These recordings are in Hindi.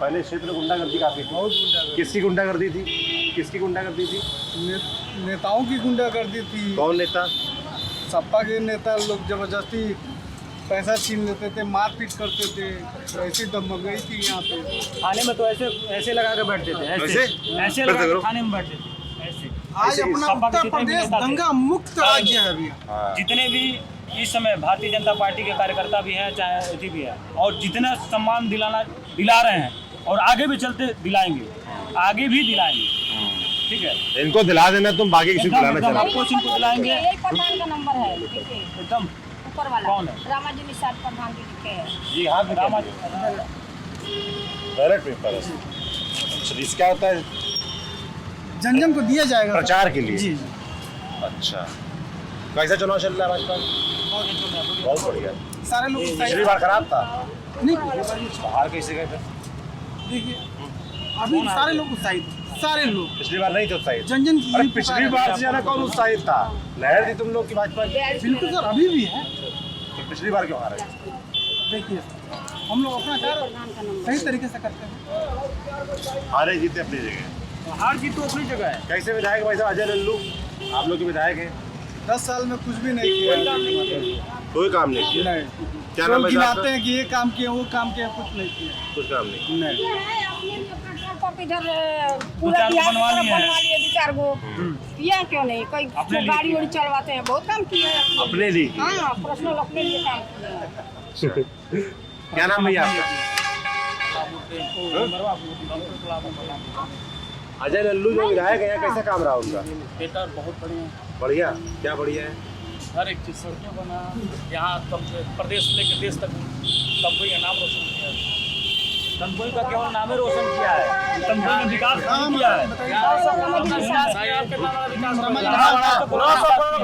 पहले इस क्षेत्र में गुंडागर्दी काफी थी। बहुत गुंडागर्दी। किसकी गुंडागर्दी थी? किसकी गुंडागर्दी थी? नेताओं की गुंडागर्दी थी। कौन नेता? सपा के नेता लोग जबरदस्ती पैसा छीन लेते थे, मारपीट करते थे, ऐसी दमगई थी यहाँ पे। थाने में तो ऐसे ऐसे लगा के बैठते थे, ऐसे लगा के थाने में बैठते थे ऐसे। आज अपना सपा के उत्तर जितने भी प्रदेश नेता थे, दंगा मुक्त राज्य है अभी। जितने भी इस समय भारतीय जनता पार्टी के कार्यकर्ता भी हैं, चाहे अति भी है, और जितना सम्मान दिला रहे हैं और आगे भी चलते दिलाएंगे, आगे भी दिलाएंगे। ठीक है, इनको दिला देना, तुम बाकी किसी को दिलाना चाह रहे हो? आपको इनको दिलाएंगे यही प्रधान का नंबर है एकदम। ऊपर वाला कौन है? रामाजी निषाद प्रधान जी लिखे हैं। जी हाँ, बैलेट पेपर है। क्या होता है? जन जन को दिया जाएगा प्रचार के लिए। जी। अच्छा, कैसा चुनाव चल रहा है भाजपा में? बहुत बढ़िया। सारे लोग पिछली बार खराब था। नहीं, बाहर कैसे गए थे? देखिए अभी सारे लोग उत्साहित, सारे लोग। पिछली बार नहीं थे उत्साहित। जन जन की अरे पिछली बार से ज्यादा कौन उत्साहित था? लहर थी तुम लोग की भाजपा की। बिल्कुल सर, अभी भी है। तो पिछली बार क्यों हारे? देखिए हम लोग अपना कार्य सही तरीके से करते हैं। हारे जीते अपनी जगह। हार जीत तो अपनी जगह है। कैसे विधायक भाई साहब? अजय लल्लू आप लोग के विधायक हैं। 10 साल में कुछ भी नहीं किया। कोई काम नहीं किया। नहीं, क्या नाम है गिनाते आपका? हैं कि ये काम किया, वो काम किया, कुछ नहीं किया। कुछ काम नहीं। नहीं, इधर पूरा बिहार बनवा लिए हैं। बनवा लिए 2-4 गो। किया क्यों नहीं? कोई अपने लिए गाड़ी वाड़ी चलवाते हैं, बहुत काम किया है। अपने लिए किया। हाँ, पर्सनल अपने लिए काम किया है। क्या नाम भैया आपका? अजय लल्लू जो विधायक है, कैसा काम रहा उनका? बेटा बहुत बढ़िया, बढ़िया। क्या बढ़िया है? हर एक चीज सड़कें बना, यहाँ कम से प्रदेश लेकर देश तक तंबई का नाम रोशन किया है। तंबई का केवल नाम ही रोशन किया है, तंबई ने विकास नहीं किया है।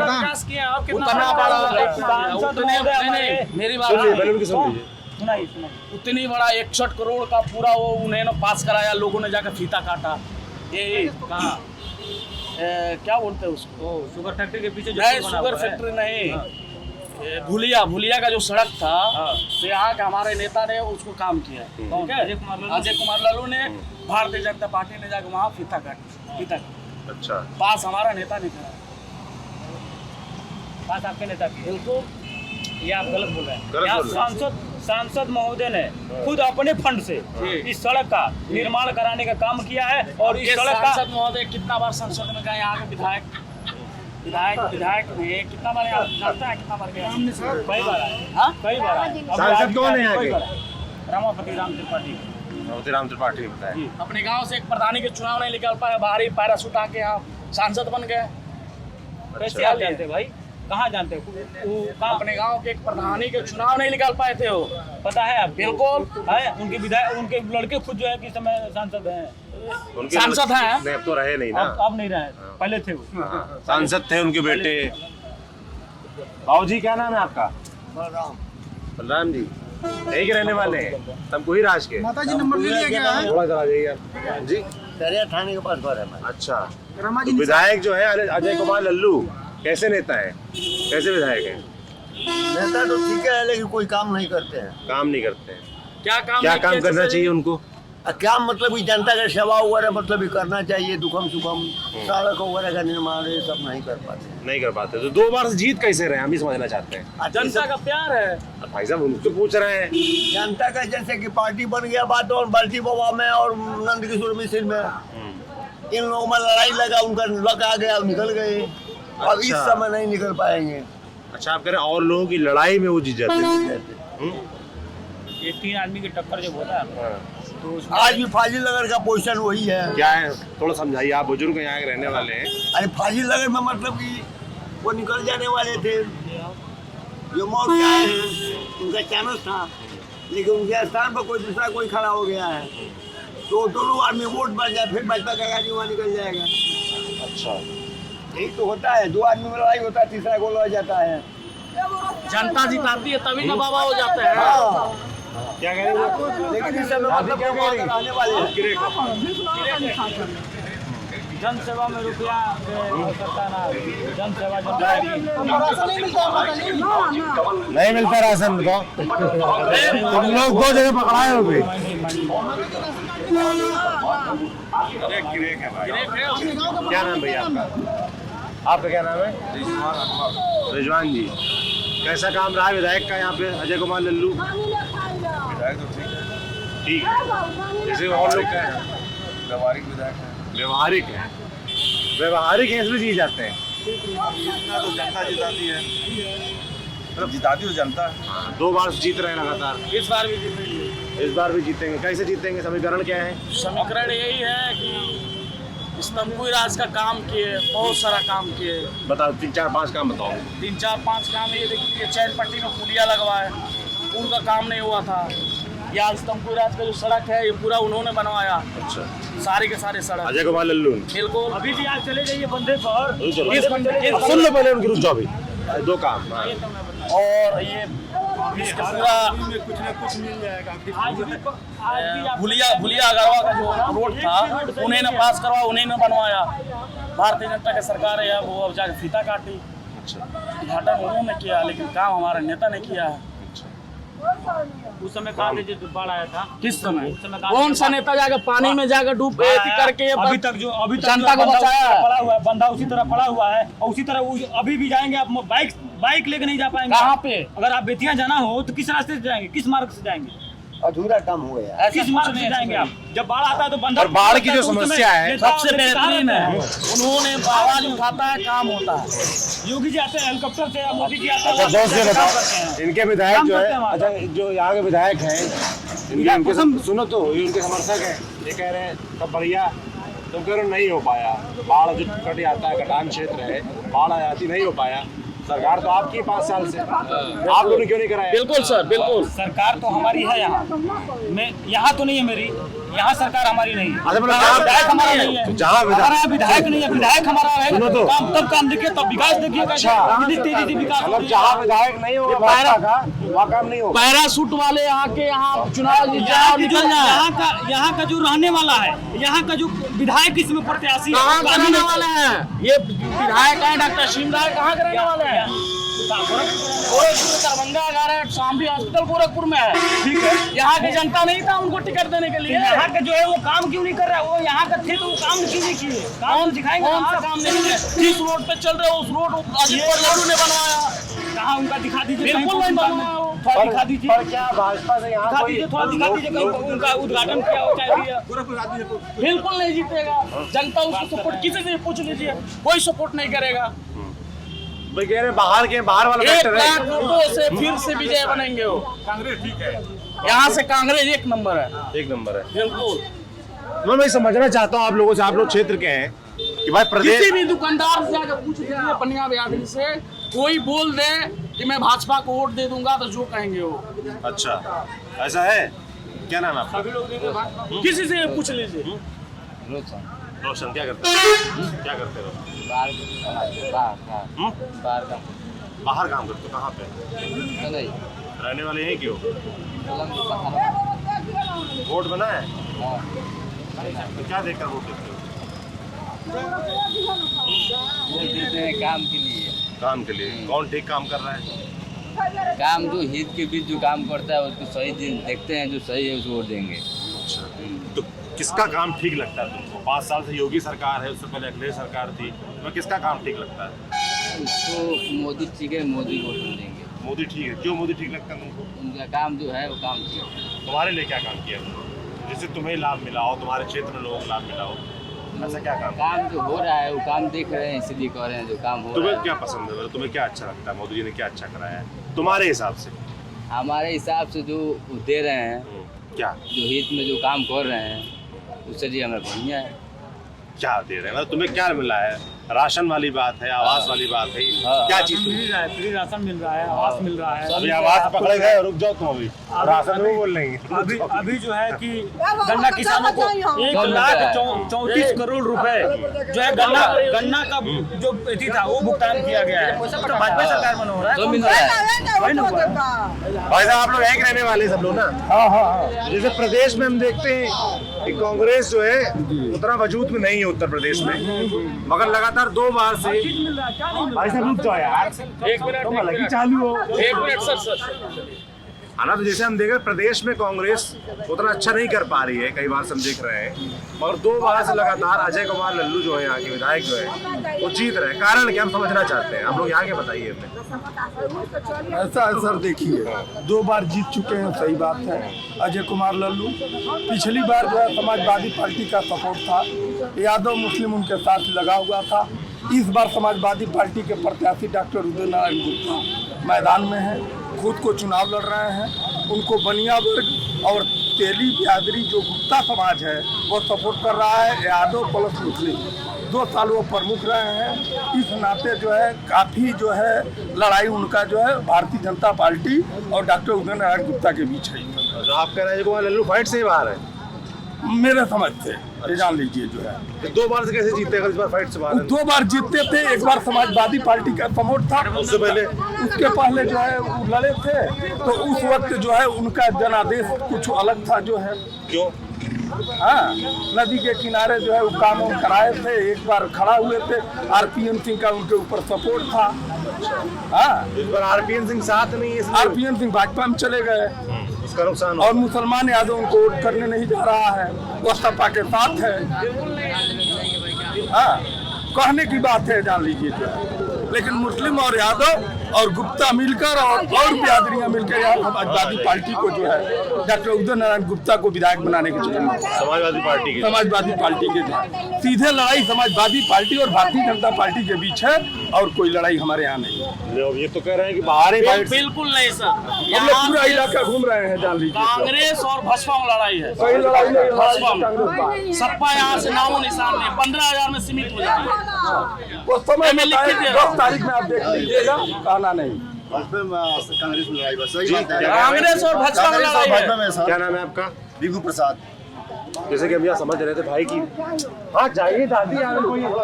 विकास किया और उतना बड़ा मेरी बात सुन लीजिए, सुन लीजिए। सुनाइए। उतनी बड़ा 61 करोड़ का पूरा वो उन्होंने पास कराया, लोगों ने जाकर फीता काटा। ये कहाँ क्या बोलते हैं उसको? शुगर फैक्ट्री के पीछे जो नहीं, बना शुगर हुआ है। फैक्ट्री नहीं, भूलिया का जो सड़क था, तो यहाँ के हमारे नेता ने उसको काम किया। कौन? अजय कुमार लालू ने भारतीय जनता पार्टी ने जाकर वहाँ फीता काटा। अच्छा, पास हमारा नेता ने करा। बात आपके नेता की है। बिल्कुल, ये आप गलत बोल रहे हैं। गलत यहाँ बोल रहे हैं। सांसद महोदय ने खुद अपने फंड से इस सड़क का निर्माण कराने का काम किया है। और इस सड़क का सांसद महोदय कितना बार संसद में गए, यहाँ के विधायक ने कितना बार जानते हैं, कितना बार गया? कई बार आए। हाँ? कई बार आए। अब सांसद आज कौन है भी यहाँ कई के? बार आए। रमापति राम त्रिपाठी। राम त्रिपाठी ने बताया। अपने गांव से एक प्रधानी के चुनाव नहीं निकल पाए, बाहरी पैराशूट आके आप सांसद बन गए। कैसे आप जानते हैं भाई? कहाँ जानते हो? वो कहाँ? अपने गांव के एक प्रधानी के चुनाव नहीं निकाल पाए थे वो। पता है आप? बिल्कुल है। उनके विधायक, उनके लड़के खुद जो है कि समय सांसद हैं। उनके सांसद हैं? नहीं, अब तो रहे नहीं ना। अब नहीं रहे, पहले थे वो। हाँ, सांसद थे उनके बेटे। बाबूजी क्या नाम है आपका? बलराम जी। यही के रहने वाले हैं? तमको ही राज के? माता जी नंबर ले लिया गया है। थोड़ा सा आ जाइए आप जी। दरिया थाने के पास घर है हमारा। अच्छा, रामाजी तो विधायक जो है अजय कुमार लल्लू कैसे नेता है? कैसे विधायक है? नेता तो ठीक है, लेकिन कोई काम नहीं करते हैं। काम नहीं करते हैं। क्या काम क्या नहीं काम किया करना जैसे- चाहिए उनको? क्या मतलब कि जनता का सेवा वगैरह मतलब भी करना चाहिए, दुखम सुखम सड़क वगैरह का निर्माण ये सब नहीं कर पाते। नहीं कर पाते। तो 2 बार से जीत कैसे रहे, हम ही समझना चाहते हैं। जनता का प्यार है। अब भाई साहब उनसे पूछ रहे हैं। जनता का जैसे कि पार्टी बन गया बात, और बाल्टी बाबा में और नंद किशोर मिश्र में इन लोगों में लड़ाई लगा, उनका लक आ गया, निकल गए। अब इस अच्छा। समय नहीं निकल पाएंगे। अच्छा, आप कह रहे हैं और लोगों की लड़ाई में वो जीत जाते हैं। ये 3 आदमी की टक्कर जब होता है तो उसमें आज भी फाजिल नगर का पोजीशन वही है। क्या है, थोड़ा समझाइए। आप बुजुर्ग यहाँ के रहने वाले हैं। अरे फाजिल नगर में मतलब कि वो निकल जाने वाले थे, जो मौत के आए हैं, उनका चांस था, लेकिन उनके स्थान पर कोई दूसरा कोई खड़ा हो गया है, तो दोनों आदमी वोट बढ़ जाए, फिर भाजपा का गाड़ी वहाँ निकल जाएगा। अच्छा, यही तो होता है, 2 आदमी में लड़ाई होता है, तीसरा गोल हो जाता है। जनता जिताती है तभी ना बाबा हो जाते हैं। हाँ, क्या कह रहे हैं? लेकिन इस समय मतलब क्या कह रही है? आने वाले हैं। जन सेवा में रुपया करता ना, जन सेवा जन रहेगी। नहीं मिलता राशन को। तुम लोग 2 जगह पकड़ाए हो गए। क्या नाम भैया आपका? आपका क्या नाम है? रिजवान जी। कैसा काम रहा विधायक का यहाँ पे अजय कुमार लल्लू? ठीक है, जैसे और लोग क्या है? व्यवहारिक विधायक है। व्यवहारिक है, व्यवहारिक है इसलिए जीत जाते हैं। इतना तो जनता जिताती है, मतलब जिताती तो जनता है। 2 बार जीत रहे हैं लगातार, इस बार भी जीतेंगे। इस बार भी जीतेंगे। कैसे जीतेंगे? समीकरण क्या है? समीकरण यही है कि इस तमकुई राज का काम किए, बहुत सारा काम किए। बताओ 3 4 5 काम बताओ। 3 4 5 काम ये देखिए, चैन पट्टी में पुलिया लगवाए, पुल का काम नहीं हुआ था। ये आज तमकुई राज का जो सड़क है ये पूरा उन्होंने बनवाया, अच्छा, सारे के सारे सड़क। अजय कुमार लल्लू ने। बिल्कुल। अभी भी आज चले जाइए बंदे पर। चलो। इस बंदे सुन लो पहले, उनकी रुक जाओ अभी। 2 काम। और ये इसका पूरा कुछ ना कुछ मिल जाएगा। भुलिया अगरवा का जो रोड था उन्हें ने पास करवा, उन्हें ने बनवाया। भारतीय जनता की सरकार है वो अब जाके फीता काटी। उद्घाटन उन्होंने किया लेकिन काम हमारा नेता ने किया है। उस समय कहा कि जो बाढ़ आया था, किस समय? उस समय कौन सा नेता जाकर पानी में जाकर डूब करके अभी तक जनता को बचाया है? पड़ा हुआ है, बंदा उसी तरह पड़ा हुआ है और उसी तरह अभी भी जाएंगे आप बाइक लेके नहीं जा पाएंगे। कहाँ पे? अगर आप बेतिया जाना हो तो किस रास्ते से जाएंगे, किस मार्ग से जाएंगे, अधूरा काम हो गया। किस मार्ग से जाएंगे आप? जब बाढ़ आता है तो बंदा और बाढ़ की जो समस्या है सबसे बेहतरीन है, उन्होंने आवाज उठाता है, काम होता है। योगी जी आते हैं हेलीकॉप्टर से, मोदी जी आते अच्छा, हैं। दोस्त ये बताओ, इनके विधायक काम जो करते है, हैं वहाँ। अच्छा जो यहाँ के विधायक हैं, इनके सुनो तो, ये उनके समर्थक हैं, ये कह रहे हैं सब बढ़िया, तुम कह रहे हो नहीं हो पाया। बाढ़ जो कट आता है, कटान क्षेत्र है, बाढ़ आ जाती, नहीं हो पाया। सरकार तो आपकी 5 साल से, आप लोगों ने क्यों नहीं कराया? बिल्कुल सर, बिल्कुल। सरकार तो हमारी है यहाँ, मैं यहाँ तो नहीं है मेरी, यहाँ सरकार हमारी नहीं है। अच्छा, मतलब यहाँ विधायक हमारा नहीं है, जहाँ विधायक नहीं है, विधायक हमारा रहेगा सुनो तो। काम, तब काम देखिए, तब विकास देखिए। अच्छा, कितनी तेजी से विकास हो मतलब रही है। जहाँ विधायक नहीं होगा भाजपा का, वहाँ काम नहीं होगा। पैरासूट वाले यहाँ के यहाँ चुनाव जीत जाए और निकल जाए। यहाँ का जो रहने वाला है, यहाँ का जो विधायक इसमें प्रत्याशी कहाँ के रहने वाले हैं? ये विधायक है डॉक्टर शिमराय, कहाँ के रहने वाले हैं? गोरखपुर, दरभंगा, गारट, शामली हॉस्पिटल गोरखपुर में है। ठीक है, यहाँ की जनता नहीं था उनको टिकट देने के लिए। यहाँ का जो है वो काम क्यों नहीं कर रहा है? वो यहाँ का थे तो वो काम क्यों नहीं किए? काम दिखाएंगे, कौन सा काम नहीं है? जिस रोड पे चल रहे हो उस रोड अजीत लल्लू ने बनवाया। कहाँ उनका दिखा दीजिए, बिल्कुल नहीं बनवाया वो। थोड़ा दिखा दीजिए, पर क्या भाजपा से यहाँ दिखा कोई दीजिए, थोड़ा दिखा दीजिए कहीं उनका उद्घाटन किया हो चाहे दिया। बिल्कुल नहीं जीतेगा जनता, उसको सपोर्ट किसी से पूछ लीजिए, कोई सपोर्ट नहीं करेगा। भाई कह रहे बाहर वाला 1 फैक्टर लाख है। वोटों से फिर से विजय बनेंगे वो। कांग्रेस ठीक है। यहाँ से कांग्रेस 1 नंबर है। 1 नंबर है। बिल्कुल। मैं भाई समझना चाहता हूँ आप लोगों से, आप लोग क्षेत्र के हैं, कि भाई प्रदेश किसी भी दुकानदार से जाकर पूछ लीजिए पंजाब यादव से, कोई बोल दे कि मैं भाजपा को वोट दे दूंगा तो जो कहेंगे वो। अच्छा ऐसा है? क्या नाम है आपका? किसी से पूछ लीजिए। रोशन क्या करते हो? क्या करते हो? बाहर काम करते हो? कहाँ पे रहने वाले हैं? क्यों वोट बना है? तो क्या देखकर वोट देते हो? काम के लिए। काम के लिए? कौन ठीक काम कर रहा है? काम जो हित के बीच जो काम करता है उसको सही दिन देखते हैं, जो सही है उसको वोट देंगे। तो किसका काम ठीक लगता है तुमको? 5 साल से योगी सरकार है, उससे पहले अखिलेश सरकार थी, तुम्हें किसका काम ठीक लगता है? उसको मोदी ठीक है, मोदी को वोट देंगे। मोदी ठीक है। क्यों मोदी ठीक लगता है तुमको? उनका काम जो है वो काम ठीक है। तुम्हारे लिए क्या काम किया जिससे तुम्हें लाभ मिला हो, तुम्हारे क्षेत्र में लोगों को लाभ मिला हो? ऐसा क्या काम? काम जो हो रहा है वो काम देख रहे हैं, इसलिए कह रहे हैं जो काम हो रहा तुम्हें है। क्या पसंद है? तुम्हें क्या अच्छा लगता है? मोदी जी ने क्या अच्छा कराया है तुम्हारे हिसाब से? हमारे हिसाब से जो दे रहे हैं, क्या जो हित में जो काम कर रहे हैं उससे जी हमें बढ़िया है। क्या दे रहे हैं? मतलब तुम्हें क्या मिला है? राशन वाली बात है, आवास वाली बात है, क्या चीज? मिल रहा है, फ्री राशन मिल रहा है, आवास मिल रहा है। अभी आवास पकड़े गए, रुक जाओ तुम। अभी राशन में बोल रही अभी जो है कि गन्ना किसानों को 1,34 करोड़ रुपए जो है गन्ना का जो थी था वो भुगतान किया गया है। तो भाजपा सरकार में हो रहा है, तो मिल रहा है। भाई साहब आप लोग एक रहने वाले सब लोग ना? हाँ। जैसे प्रदेश में हम देखते हैं कि कांग्रेस जो है उतना वजूद में नहीं है उत्तर प्रदेश में, मगर लगातार 2 बार से। भाई साहब रुक जाओ यार, 1 मिनट तुम अलग ही चालू हो। 1 मिनट सर। हालांकि जैसे हम देख रहे हैं प्रदेश में कांग्रेस उतना अच्छा नहीं कर पा रही है, कई बार हम देख रहे हैं, मगर 2 बार से लगातार अजय कुमार लल्लू जो है यहाँ के विधायक जो है वो जीत रहे हैं। कारण क्या हम समझना चाहते हैं, हम लोग यहाँ के बताइए हमें। ऐसा है सर, देखिए 2 बार जीत चुके हैं, सही बात है अजय कुमार लल्लू। पिछली बार जो है समाजवादी पार्टी का सपोर्ट था, यादव मुस्लिम उनके साथ लगा हुआ था। इस बार समाजवादी पार्टी के प्रत्याशी डॉक्टर उदय नारायण गुप्ता मैदान में हैं, खुद को चुनाव लड़ रहे हैं। उनको बनिया वर्ग और तेली बिरादरी जो गुप्ता समाज है वो सपोर्ट कर रहा है, यादव प्लस मुस्लिम। 2 साल वो प्रमुख रहे हैं, इस नाते जो है काफ़ी जो है लड़ाई उनका जो है भारतीय जनता पार्टी और डॉक्टर उदय नारायण गुप्ता के बीच है। जो आप कह रहे हैं कुमार लल्लू फाइट से ही बाहर है मेरे समझ से, ये जान लीजिए जो है 2 बार से कैसे जीते हैं, इस बार फाइट से बाहर है। 2 बार जीतते थे, एक बार समाजवादी पार्टी का सपोर्ट था, उससे पहले जो है वो लड़े थे, तो उस वक्त जो है उनका जनादेश कुछ अलग था जो है। क्यों? हाँ, नदी के किनारे जो है वो काम कराए थे, एक बार खड़ा हुए थे, आरपीएन सिंह का उनके ऊपर सपोर्ट था। हाँ, इस बार आरपीएन सिंह साथ नहीं है, आरपीएन सिंह भाजपा में चले गए उसका नुकसान और मुसलमान यादव उनको वोट करने नहीं जा रहा है, वो सपा के साथ है। हाँ, कहने की बात है, जान लीजिए जो है। लेकिन मुस्लिम और यादव और गुप्ता मिलकर और बिरादरियां मिलकर यहाँ समाजवादी पार्टी को जो है डॉक्टर उदय नारायण गुप्ता को विधायक बनाने के चक्कर में समाजवादी पार्टी के सीधे लड़ाई समाजवादी पार्टी और भारतीय जनता पार्टी के बीच है और कोई लड़ाई हमारे यहाँ नहीं है। ये तो कह रहे हैं कि बाहर ही फाइट। बिल्कुल नहीं सर, हम लोग पूरा इलाका घूम रहे हैं, जान लीजिए। कांग्रेस और भाजपा में लड़ाई है। कोई लड़ाई नहीं, भाजपा में सपा यहाँ से नामो निशान नहीं, 15,000 में सीमित हो जाएंगे। वो समय में लिख के दे 10 तारीख में आप देख लीजिएगा, कहना नहीं। कांग्रेस में लड़ाई बस सही बात है। कांग्रेस और भाजपा में लड़ाई है। क्या नाम है आपका? विभू प्रसाद। जैसे कि हम यहाँ समझ रहे थे भाई की, हाँ जाइए दादी यार, कोई आपको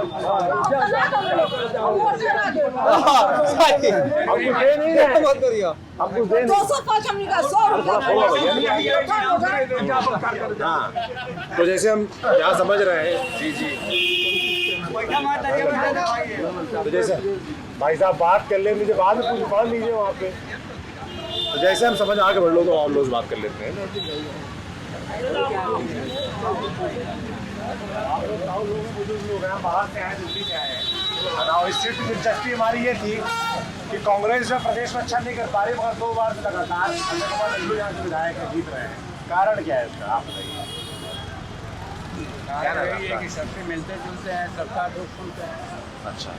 दे नहीं रहे, आपको दे नहीं। 205 हमने का 100 हाँ, तो जैसे हम यहाँ समझ रहे हैं जी तो जैसे भाई साहब बात कर ले, मुझे बाद में कुछ पढ़ लीजिए वहाँ पे, तो जैसे हम समझ आगे बढ़ लो तो आप लोग बात कर लेते हैं। बाहर से आए, दिल्ली से आए और इस सीट की दिलचस्पी हमारी ये थी कि कांग्रेस जो प्रदेश में अच्छा नहीं कर पा रही, मगर 2 बार से लगातार अजय कुमार लल्लू यहाँ के विधायक जीत रहे हैं। कारण क्या है इसका, आप बताइए। कि सबसे मिलते जुलते हैं, सबका दुख सुनते हैं। अच्छा,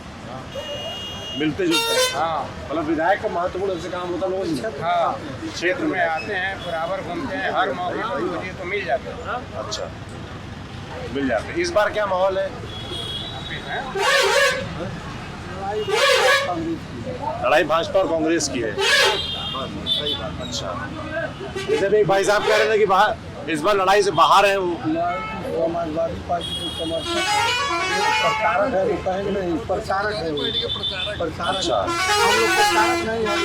मिलते जुलते हैं। हाँ, मतलब विधायक का महत्वपूर्ण से काम होता लोगों से। हाँ, क्षेत्र में आते हैं, बराबर घूमते हैं, हर मौके पर मुझे तो मिल जाते हैं। अच्छा, मिल जाते हैं। इस बार क्या माहौल है? लड़ाई भाजपा और कांग्रेस की है। अच्छा, जैसे भी भाई साहब कह रहे थे कि बाहर इस बार लड़ाई से बाहर है वो समाजवादी पार्टी के समर्थक प्रचारक है, वो कहेंगे नहीं, प्रचारक है वो। प्रचारक। अच्छा, हम लोग प्रचारक नहीं है,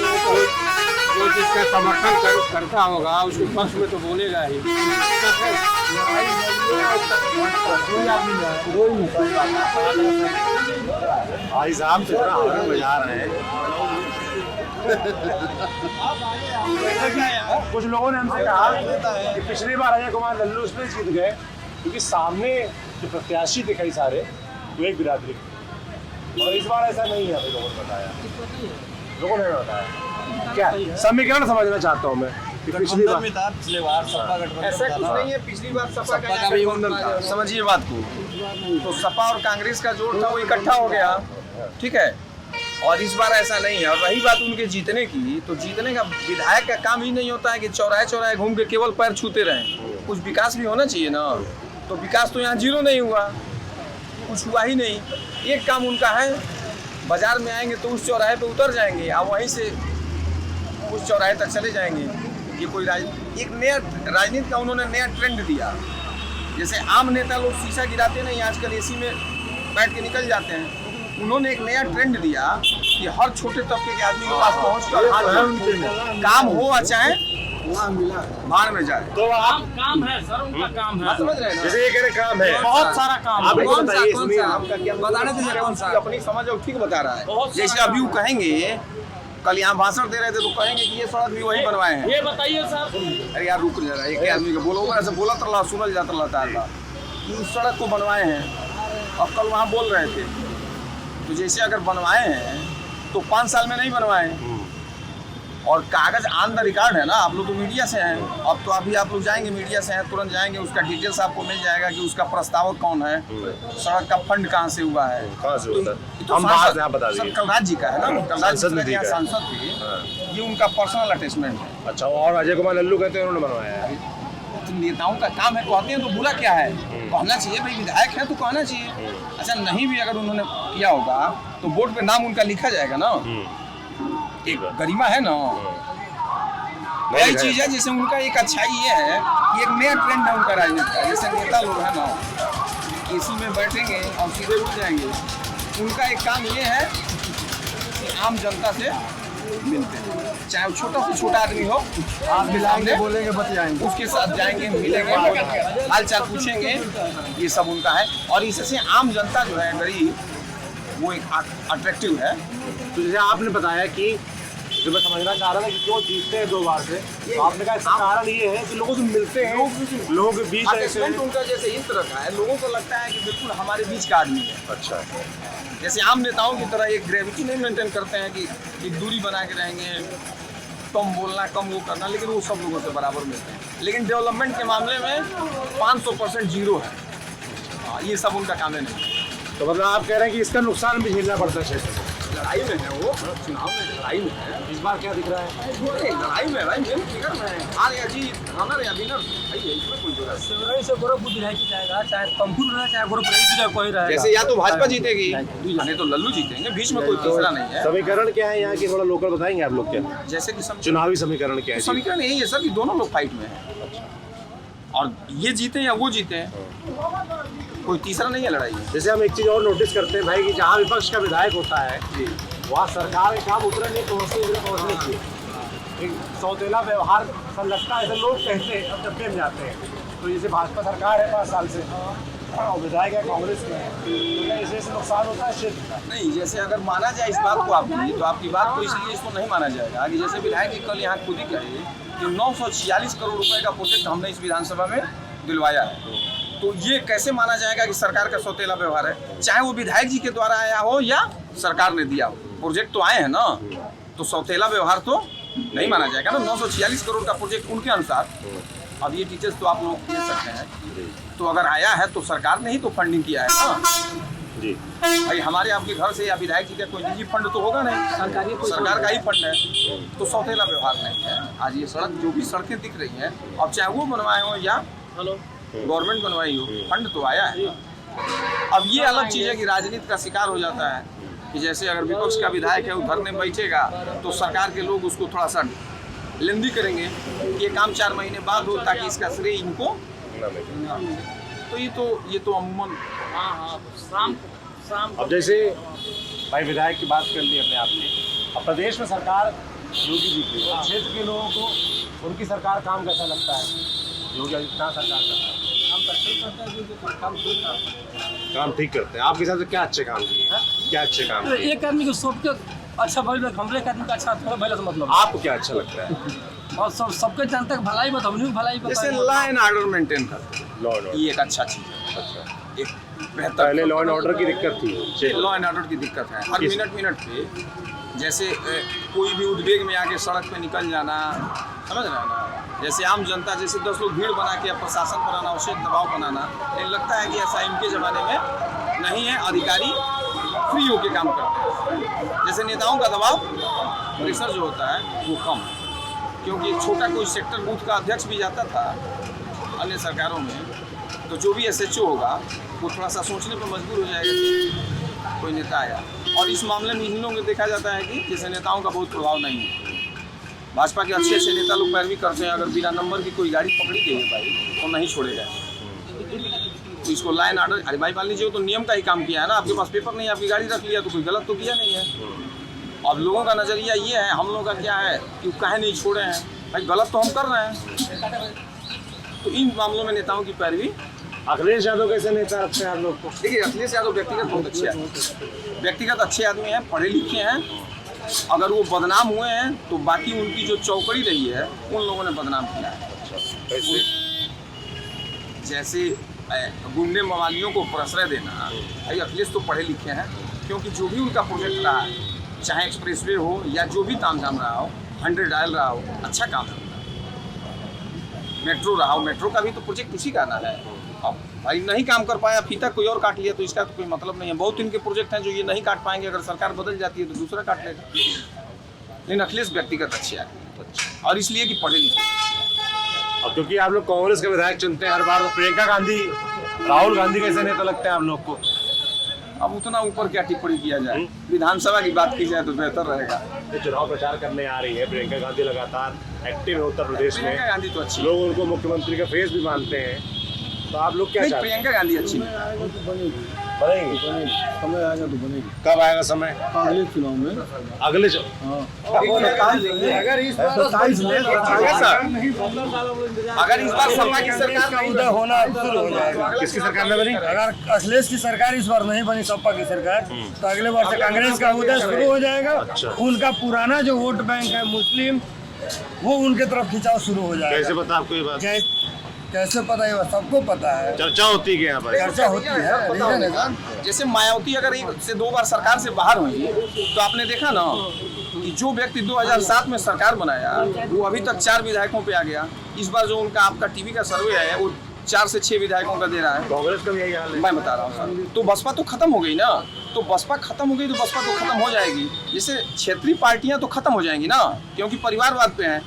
जो जिसका समर्थन करता होगा उसके पक्ष में तो बोलेगा ही। भाई साहब जितना हॉर्न बजा रहे हैं। कुछ लोगों ने हमसे कहा कि पिछली बार अजय कुमार लल्लू उसमें जीत गए क्योंकि सामने जो प्रत्याशी थे कई सारे वो एक बिरादरी, और इस बार ऐसा नहीं है। अभी लोगों ने बताया, क्या समीकरण समझना चाहता हूँ मैं। पिछली बार ऐसा कुछ नहीं है, पिछली बार सपा का गठबंधन था, समझिए बात को। तो सपा और कांग्रेस का जोड़ था वो इकट्ठा हो गया, ठीक है। और इस बार ऐसा नहीं है। और रही बात उनके जीतने की, तो जीतने का विधायक का काम ही नहीं होता है कि चौराहे चौराहे घूम के केवल पैर छूते रहें, कुछ विकास भी होना चाहिए ना। तो विकास तो यहाँ 0 नहीं हुआ, कुछ हुआ ही नहीं। एक काम उनका है, बाजार में आएंगे तो उस चौराहे पे उतर जाएंगे और वहीं से उस चौराहे तक चले जाएंगे। ये कोई एक नया राजनीति का उन्होंने नया ट्रेंड दिया। जैसे आम नेता लोग शीशा गिराते नहीं, आजकल एसी में बैठ के निकल जाते हैं। उन्होंने एक नया ट्रेंड दिया कि हर छोटे तबके के आदमी के पास पहुँचकर काम हो या चाहे बाहर में जाए। तो आप काम है सर, उनका काम है। समझ रहे हैं ना? जैसे ये कह रहे काम है, बहुत सारा काम है। कौन सा बताने दीजिए, कौन सा अपनी समझ और ठीक बता रहा है। जैसे अभी वो कहेंगे कल यहाँ भाषण दे रहे थे तो कहेंगे कि ये सड़क भी वही बनवाए हैं। ये बताइए सर, अरे यार रुक जरा, एक आदमी को बोलो, ऐसे बोला तो सुनल जाता रहता है कि उस सड़क को बनवाए हैं और कल वहाँ बोल रहे थे। तो जैसे अगर बनवाए हैं तो 5 साल में नहीं बनवाए, और कागज ऑन द रिकॉर्ड है ना। आप लोग तो मीडिया से हैं, अब तो अभी आप लोग जाएंगे मीडिया से हैं, तुरंत जाएंगे, उसका डिटेल्स आपको मिल जाएगा कि उसका प्रस्तावक कौन है, सड़क का फंड कहाँ से हुआ है, कहाँ से होता है? तो हम बात यहाँ बता देंगे। कलराज जी का है ना, कलराज जी का सांसद थे, ये उनका पर्सनल अटैचमेंट है। अच्छा, और अजय कुमार लल्लू कहते हैं उन्होंने बनवाया है। तो नेताओं का काम है, कहते हैं तो बुरा क्या है, कहना चाहिए भाई, विधायक है तो कहना चाहिए। अच्छा, नहीं भी अगर उन्होंने किया होगा तो बोर्ड पे नाम उनका लिखा जाएगा ना, एक गरिमा है ना। यही चीज है, जैसे उनका एक अच्छाई ये है कि एक नया ट्रेंड है उनका राजनीति का। जैसे नेता लोग है ना, एसी में बैठेंगे और सीधे उठ जाएंगे, उनका एक काम ये है कि आम जनता से मिलते हैं, चाहे वो छोटा से छोटा आदमी हो, आप मिलाएंगे, बोलेंगे, बतियाएंगे, उसके साथ जाएंगे, मिलेंगे, हाल चाल पूछेंगे, ये सब उनका है। और इससे आम जनता जो है गरीब, वो एक अट्रैक्टिव है। तो जैसे आपने बताया कि जो मैं समझना चाह रहा था कि क्यों जीतते हैं 2 बार से, तो आपने कहा इसका कारण ये है कि लोगों से मिलते हैं, लोगों के बीच अटैचमेंट उनका जैसे इस तरह का है, लोगों को लगता है कि बिल्कुल हमारे बीच का आदमी है। अच्छा, जैसे आम नेताओं की तरह एक ग्रेविटी नहीं मेंटेन करते हैं कि एक दूरी बना के रहेंगे, कम बोलना, कम वो करना, लेकिन वो सब लोगों से बराबर मिलते हैं। लेकिन डेवलपमेंट के मामले में 500% जीरो है, ये सब उनका काम है नहीं। तो मतलब आप कह रहे हैं कि इसका नुकसान भी झेलना पड़ता है क्षेत्र में। लड़ाई में है वो, चुनाव में लड़ाई में है। इस बार क्या दिख रहा है? लड़ाई में भाई, मेन फिगर में हार या जीत, रनर या विनर, इसमें कोई जरूरत शिवराई से गोरखपुर विधायक जाएगा, चाहे पंपुर रहे, चाहे गोरखपुर कोई रहे। जैसे या तो भाजपा जीतेगी, नहीं तो लल्लू जीतेंगे, बीच में कोई तीसरा नहीं है। समीकरण क्या है यहाँ की, थोड़ा लोकल बताएंगे आप लोग क्या? जैसे कि चुनावी समीकरण क्या है? समीकरण यही है सर कि दोनों लोग फाइट में हैं, और ये जीते या वो जीते, कोई तीसरा नहीं है लड़ाई में। जैसे हम एक चीज़ और नोटिस करते हैं भाई कि जहाँ विपक्ष का विधायक होता है वहाँ सरकार के काम उतरे नहीं पहुँचने चाहिए। एक सौतेला व्यवहार सा लगता है, ऐसे लोग कहते हैं, अब डब्बे में जाते हैं। तो जैसे भाजपा सरकार है 5 साल से, और विधायक है कांग्रेस के हैं, तो इससे नुकसान होता है क्षेत्र का। नहीं, जैसे अगर माना जाए इस बात को आपकी, तो आपकी बात को इसलिए इसको नहीं माना जाएगा कि जैसे विधायक जी कल यहाँ खुद ही कहे कि 946 करोड़ रुपए का प्रोजेक्ट हमने इस विधानसभा में दिलवाया है, तो ये कैसे माना जाएगा कि सरकार का सौतेला व्यवहार है? चाहे वो विधायक जी के द्वारा आया हो या सरकार ने दिया हो, प्रोजेक्ट तो आए हैं ना, तो सौतेला व्यवहार तो नहीं माना जाएगा ना। 946 करोड़ का प्रोजेक्ट उनके अनुसार, अब ये डिटेल्स तो आप लोग दे सकते हैं, तो अगर आया है तो सरकार ने ही तो फंडिंग किया है ना जी। भाई, हमारे आपके घर से या विधायक जी का कोई निजी फंड तो होगा नहीं, सरकार का ही फंड है, तो सौतेला व्यवहार नहीं है। आज ये सड़क, जो भी सड़कें दिख रही हैं, अब चाहे वो बनवाए हो या गवर्नमेंट बनवाई हो, फंड तो आया है। अब ये अलग चीज़ है कि राजनीति का शिकार हो जाता है कि जैसे अगर विपक्ष का विधायक है वो धरने में बैठेगा तो सरकार के लोग उसको थोड़ा सा लेंदी करेंगे कि ये काम 4 महीने बाद हो, ताकि इसका श्रेय इनको तो ये तो अमूमन अब जैसे भाई विधायक की बात कर ली अपने आप ने, अब प्रदेश में सरकार योगी जी की, और क्षेत्र के लोगों को उनकी सरकार काम कैसा लगता है? योगी आदित्यनाथ सरकार का काम ठीक करते हैं। आपके हिसाब से क्या अच्छे काम किए, क्या अच्छे काम तो किए? एक आदमी को सबके अच्छा भले, हमरे एक आदमी का अच्छा भले से मतलब आपको क्या अच्छा लगता है? और सबके जनता की भलाई बता, हमने भी भलाई जैसे बता। लॉ एंड ऑर्डर मेंटेन करते, लॉ एंड ये एक अच्छा चीज़ है। अच्छा, एक बेहतर, पहले लॉ एंड ऑर्डर की दिक्कत थी, लॉ एंड ऑर्डर की दिक्कत है। हर मिनट पे जैसे कोई भी उद्वेग में आके सड़क पे निकल जाना, समझ रहे हैं ना, जैसे आम जनता जैसे 10 लोग भीड़ बना के प्रशासन पर अनावश्यक दबाव बनाना, लेकिन लगता है कि ऐसा इनके ज़माने में नहीं है। अधिकारी फ्री होके काम करते हैं, जैसे नेताओं का दबाव, प्रेशर जो होता है वो कम, क्योंकि छोटा कोई सेक्टर बूथ का अध्यक्ष भी जाता था अन्य सरकारों में, तो जो भी SHO होगा वो थोड़ा सा सोचने पर मजबूर हो जाएगा कि कोई नेता आया। और इस मामले में इन लोगों को देखा जाता है कि जैसे नेताओं का बहुत प्रभाव नहीं है। भाजपा के अच्छे नेता लोग पैरवी करते हैं, अगर बिना नंबर की कोई गाड़ी पकड़ी गई है भाई तो नहीं छोड़ेगा। तो इसको लाइन ऑर्डर, अरे भाई मान लीजिए तो नियम का ही काम किया है ना, आपके पास पेपर नहीं है, आपकी गाड़ी रख लिया तो कोई गलत तो किया नहीं है। अब लोगों का नज़रिया ये है, हम लोगों का क्या है कि काहे नहीं छोड़े हैं भाई, गलत तो हम कर रहे हैं। तो इन मामलों में नेताओं की पैरवी। अखिलेश यादव कैसे नेता रखते हैं आप लोग को? देखिए, अखिलेश यादव व्यक्तिगत बहुत अच्छे आदमी, व्यक्तिगत अच्छे आदमी हैं, पढ़े लिखे हैं, अगर वो बदनाम हुए हैं तो बाकी उनकी जो चौकड़ी रही है उन लोगों ने बदनाम किया है। कैसे? जैसे गुंडे मवालियों को प्रश्रय देना, भाई अखिलेश तो पढ़े लिखे हैं, क्योंकि जो भी उनका प्रोजेक्ट रहा है, चाहे एक्सप्रेसवे हो या जो भी तामझाम रहा हो, 100 डायल रहा हो, अच्छा काम है। मेट्रो रहा हो, मेट्रो का भी तो प्रोजेक्ट उसी का ना है। अब भाई नहीं काम कर पाया, फीता कोई और काट लिया तो इसका तो कोई मतलब नहीं है। बहुत इनके प्रोजेक्ट हैं जो ये नहीं काट पाएंगे, अगर सरकार बदल जाती है तो दूसरा काट लेगा। लेकिन अखिलेश व्यक्तिगत अच्छे आदमी, और इसलिए कि पढ़े लिखे। और क्योंकि आप लोग कांग्रेस के विधायक चुनते हैं हर बार, तो प्रियंका गांधी, राहुल गांधी कैसे नेता लगते हैं आप लोग को? अब उतना ऊपर क्या टिप्पणी किया जाए, विधानसभा की बात की जाए तो बेहतर रहेगा। चुनाव प्रचार करने आ रही है प्रियंका गांधी, लगातार एक्टिव है उत्तर प्रदेश में। प्रियंका गांधी तो अच्छी, लोग उनको मुख्यमंत्री का फेस भी मानते हैं, तो आप लोग क्या नहीं, चाहते हैं? प्रियंका गांधी अच्छी नहीं। बनेगी? समय आएगा तो बनेगी। कब आएगा समय? अगले चुनाव में। अगले अगर इस बार अगर इस बार सपा की सरकार नहीं उदय होना शुरू हो जाएगा। किसकी सरकार में बनी? अगर अखिलेश की सरकार इस बार नहीं बनी, सपा की सरकार, तो अगले बार से कांग्रेस का उदय शुरू हो जाएगा। अच्छा। उनका पुराना जो वोट बैंक है मुस्लिम, वो उनके तरफ खिंचाव शुरू हो जाएगा। कैसे पता आपको ये बात? कैसे पता है? सबको पता है, चर्चा होती है यहाँ पर। चर्चा होती है। रीजन है सर। जैसे मायावती अगर एक से 2 बार सरकार से बाहर हुई तो आपने देखा ना कि जो व्यक्ति 2007 में सरकार बनाया वो अभी तक 4 विधायकों पे आ गया। इस बार जो उनका आपका टीवी का सर्वे है वो 4 से 6 विधायकों का दे रहा है। कांग्रेस का भी यही हाल है। मैं बता रहा हूँ सर, तो बसपा तो खत्म हो गई ना, तो बसपा खत्म हो गई तो बसपा तो खत्म हो जाएगी। जैसे क्षेत्रीय पार्टियां तो खत्म हो जाएंगी ना, क्योंकि परिवारवाद पे हैं।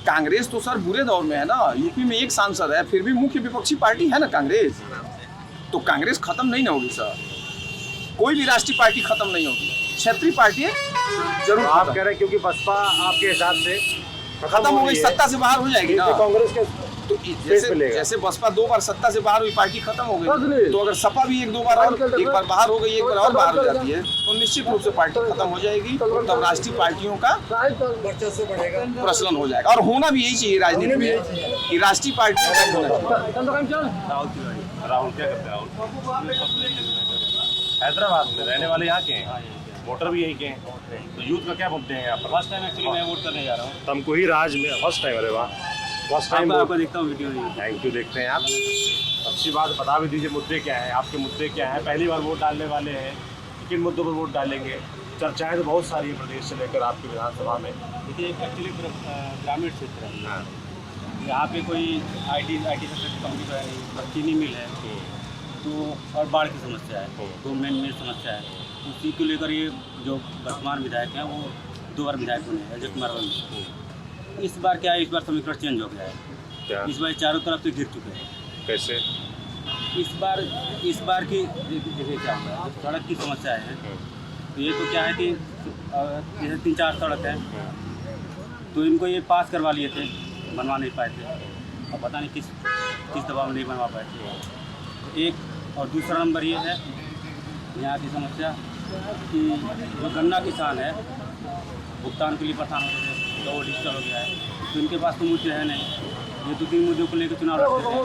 कांग्रेस तो सर बुरे दौर में है ना, यूपी में 1 सांसद है, फिर भी मुख्य विपक्षी पार्टी है ना कांग्रेस। तो कांग्रेस खत्म नहीं ना होगी सर, कोई भी राष्ट्रीय पार्टी खत्म नहीं होगी, क्षेत्रीय पार्टी जरूर। आप कह रहे हैं क्योंकि बसपा आपके हिसाब से खत्म हो गई, सत्ता से बाहर हो जाएगी ना। कांग्रेस के तो जैसे बसपा 2 बार सत्ता से बाहर हुई, पार्टी खत्म हो गई, तो अगर सपा भी 1-2 बार और, एक बार बाहर हो गई, एक बार और बाहर हो जाती है, तो निश्चित रूप से पार्टी खत्म हो जाएगी। तब राष्ट्रीय पार्टियों का प्रचलन हो जाएगा, और होना भी यही चाहिए राजनीति में कि राष्ट्रीय पार्टी राहुल क्या करते हैं? राहुल हैदराबाद में रहने वाले यहाँ के हैं, वोटर भी यही के हैं, तो यूथ का क्या मुद्दे हैं यहाँ पर? फर्स्ट टाइम एक्चुअली मैं वोट करने जा रहा हूँ। तुमको ही राज में फर्स्ट टाइम? अरे वाह, फर्स्ट टाइम आपको देखता हूँ वीडियो। थैंक यू, देखते हैं आप। अच्छी बात, बता भी दीजिए मुद्दे क्या हैं, आपके मुद्दे क्या हैं? पहली बार वोट डालने वाले हैं, किन मुद्दों पर वोट डालेंगे? चर्चाएं तो बहुत सारी है प्रदेश से लेकर आपकी विधानसभा में। देखिए एक्चुअली ग्रामीण क्षेत्र है, हाँ। यहाँ पे कोई IT सेक्टर की कंपनी तो है नहीं, चीनी मिल है, तो और बाढ़ की समस्या है, तो मेन समस्या है। उसी को लेकर ये जो वर्तमान विधायक हैं वो 2 बार विधायक हुए हैं, अजय कुमार वर्मा। इस बार क्या है, इस बार समीकरण चेंज हो गया है। क्या? इस बार चारों तरफ से घिर चुके हैं। कैसे? इस बार की देखिए क्या हुआ है, सड़क की समस्या है। तो ये तो क्या है कि जैसे 3-4 सड़क है, तो इनको ये पास करवा लिए थे, बनवा नहीं पाए थे, और पता नहीं किस दबाव में नहीं बनवा पाए थे। एक और दूसरा नंबर ये है यहाँ की समस्या कि जो गन्ना किसान है भुगतान के लिए परेशान होते थे, तो वो डिजिटल हो गया है, तो इनके पास तो मुद्दे है नहीं। ये 2-3 मुद्दों को लेकर चुनाव लड़ते थे,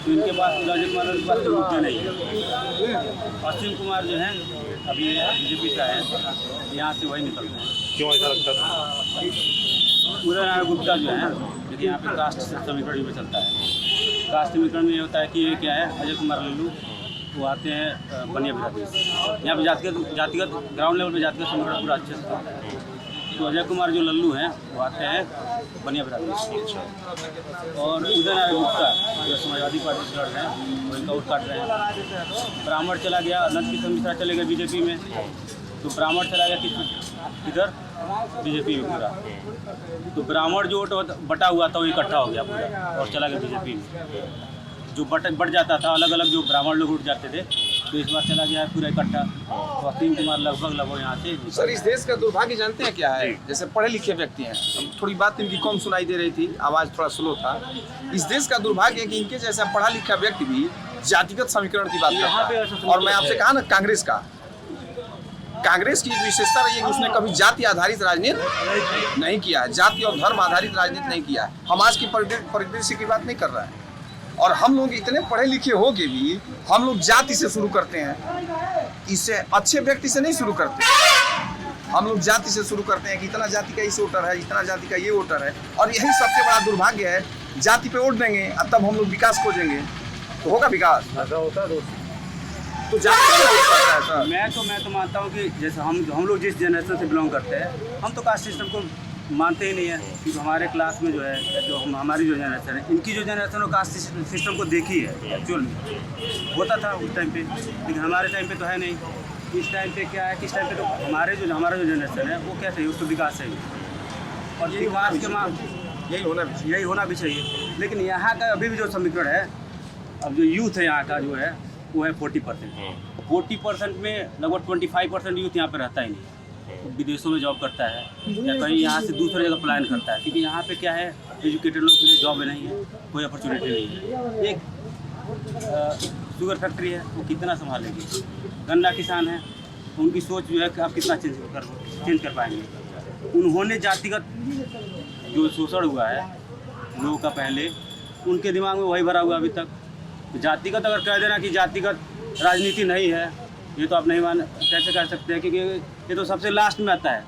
तो इनके पास अजय कुमार के पास तो मुद्दे नहीं है। अश्विन कुमार जो हैं अभी BJP से आए हैं, यहाँ से वही निकलते हैं। क्यों ऐसा लगता था? उदय नारायण गुप्ता जो है, देखिए यहाँ पे कास्ट समीकरण में चलता है। कास्ट समीकरण में ये होता है कि ये क्या है, अजय कुमार लल्लू वो आते हैं बनिया बिरादरी से, यहाँ पे जातिगत ग्राउंड लेवल पे जातिगत समीकरण पूरा अच्छे से होता है। तो अजय कुमार जो लल्लू हैं वो आते हैं बनिया बिरादरी से, और उदय नारायण गुप्ता जो समाजवादी पार्टी से लड़ रहे हैं वो इनका वोट काट रहे हैं। ब्राह्मण चला गया, अनंत किशन मिश्रा चले गए BJP में, तो ब्राह्मण चला गया किधर, BJP में पूरा। तो ब्राह्मण जो वोट बटा हुआ था वो इकट्ठा हो गया पूरा और चला गया BJP में। जो बढ़ जाता था, अलग अलग जो ब्राह्मण लोग उठ जाते थे, तो इस बार चला गया है पूरा इकट्ठा। तो असीम कुमार लगभग यहाँ से। सर इस देश का दुर्भाग्य जानते हैं क्या है? जैसे पढ़े लिखे व्यक्ति हैं, थोड़ी बात इनकी कम सुनाई दे रही थी, आवाज़ थोड़ा स्लो था। इस देश का दुर्भाग्य है कि इनके जैसा पढ़ा लिखा व्यक्ति भी जातिगत समीकरण की बात करता है। और मैं आपसे कहा ना, कांग्रेस की विशेषता रही है कि उसने कभी जाति आधारित राजनीति नहीं किया है, जाति और धर्म आधारित राजनीति नहीं किया है। हम आज की परिदृश्य की बात नहीं कर रहे हैं, और हम लोग इतने पढ़े लिखे हो के भी हम लोग जाति से शुरू करते हैं, इससे अच्छे व्यक्ति से नहीं शुरू करते। हम लोग जाति से शुरू करते हैं कि इतना जाति का इस वोटर है, इतना जाति का ये वोटर है, और यही सबसे बड़ा दुर्भाग्य है। जाति पे वोट देंगे और तब हम लोग विकास खोजेंगे, तो होगा विकास? ऐसा होता है दोस्त। तो जाति पे वोट करता है सर। मैं तो मानता हूँ कि जैसे हम लोग जिस जनरेशन से बिलोंग करते हैं, हम तो कास्ट सिस्टम को मानते ही नहीं है, क्योंकि हमारे क्लास में जो है, जो हमारी जो जनरेशन है, इनकी जो जनरेशन है कास्ट सिस्टम को देखी है। एक्चुअल में होता था उस टाइम पे, लेकिन हमारे टाइम पे तो है नहीं। इस टाइम पे क्या है कि इस टाइम पे तो हमारा जो जनरेशन है वो क्या चाहिए, उसको विकास चाहिए, और विकास के मांग यही होना भी चाहिए। लेकिन यहाँ का अभी भी जो समीकरण है, अब जो यूथ है यहाँ का जो है वो है 40%। 40% में लगभग 25% यूथ यहाँ पे रहता ही नहीं, तो विदेशों में जॉब करता है या कहीं यहाँ से दूसरी जगह प्लान करता है, क्योंकि यहाँ पे क्या है, एजुकेटेड लोग के लिए जॉब नहीं है, कोई अपॉर्चुनिटी नहीं है। एक शुगर फैक्ट्री है, वो कितना संभालेगी? गन्ना किसान है, उनकी सोच जो है कि आप कितना चेंज कर पाएंगे? उन्होंने जातिगत जो शोषण हुआ है लोगों का, पहले उनके दिमाग में वही भरा हुआ अभी तक। जातिगत अगर कह देना कि जातिगत राजनीति नहीं है, ये तो आप नहीं कैसे कह सकते हैं, क्योंकि ये तो सबसे लास्ट में आता है।